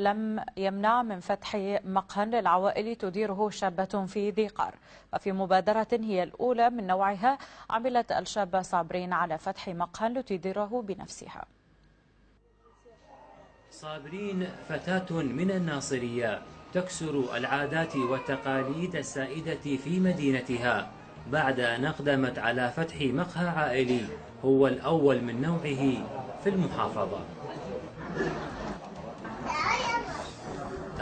لم يمنع من فتح مقهى للعوائل تديره شابة في ذي قار. وفي مبادرة هي الأولى من نوعها عملت الشابة صابرين على فتح مقهى لتديره بنفسها. صابرين فتاة من الناصرية تكسر العادات والتقاليد السائدة في مدينتها بعد أن أقدمت على فتح مقهى عائلي هو الأول من نوعه في المحافظة.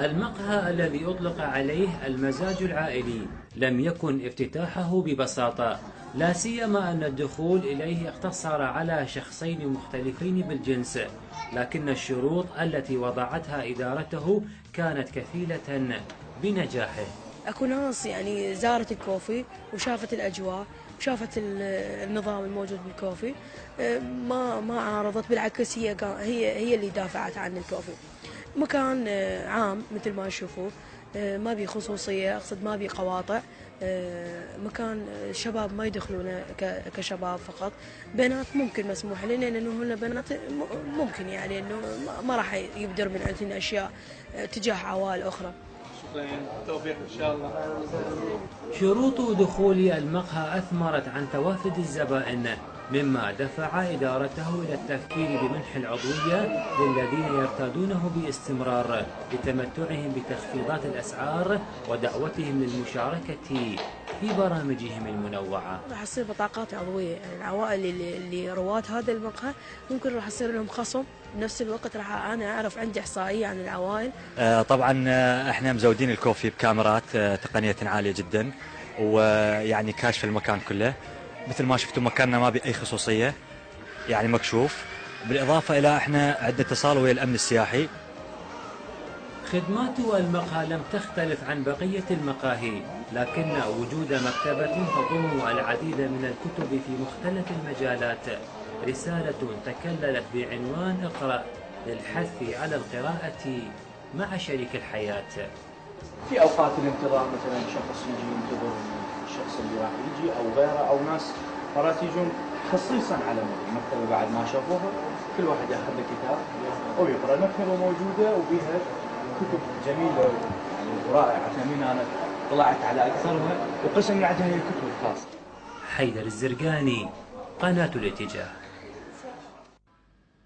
المقهى الذي أطلق عليه المزاج العائلي لم يكن افتتاحه ببساطة، لا سيما أن الدخول إليه اقتصر على شخصين مختلفين بالجنس، لكن الشروط التي وضعتها إدارته كانت كفيلة بنجاحه. اكو ناس يعني زارت الكوفي وشافت الاجواء وشافت النظام الموجود بالكوفي، ما عارضت، بالعكس هي اللي دافعت عن الكوفي. مكان عام مثل ما تشوفوا، ما بي خصوصيه، اقصد ما بي قواطع، مكان الشباب ما يدخلونه كشباب فقط، بنات ممكن مسموح لنا لانه هن بنات ممكن يعني انه ما راح يبدر من عندنا اشياء تجاه عوائل اخرى. توفيق ان شاء الله. شروط دخول المقهى أثمرت عن توافد الزبائن، مما دفع إدارته إلى التفكير بمنح العضوية للذين يرتادونه باستمرار لتمتعهم بتخفيضات الأسعار ودعوتهم للمشاركة في برامجهم المنوعة. راح تصير بطاقات عضوية، يعني العوائل اللي رواة هذا المقهى ممكن راح يصير لهم خصم، بنفس الوقت راح أنا أعرف عندي إحصائية عن العوائل. طبعا احنا مزودين الكوفي بكاميرات تقنية عالية جدا، ويعني كاشف المكان كله مثل ما شفتوا. مكاننا ما بي أي خصوصية، يعني مكشوف، بالإضافة إلى احنا عندنا اتصال ويا الأمن السياحي. خدمات المقهى لم تختلف عن بقية المقاهي، لكن وجود مكتبة تضم العديد من الكتب في مختلف المجالات، رسالة تكللت بعنوان اقرأ للحث على القراءة مع شريك الحياة. في أوقات الانتظار مثلا شخص يجي ينتظر الشخص اللي راح يجي أو غيره، أو ناس مرات يجون خصيصا على المكتبة بعد ما شافوها، كل واحد ياخذ له كتاب أو يقرأ. المكتبة موجودة وبيها كتب جميلة يعني ورائعة، ثمين أنا طلعت على أكثرها وقسم عندها هي كتب خاصة. حيدر الزرقاني، قناة الاتجاه.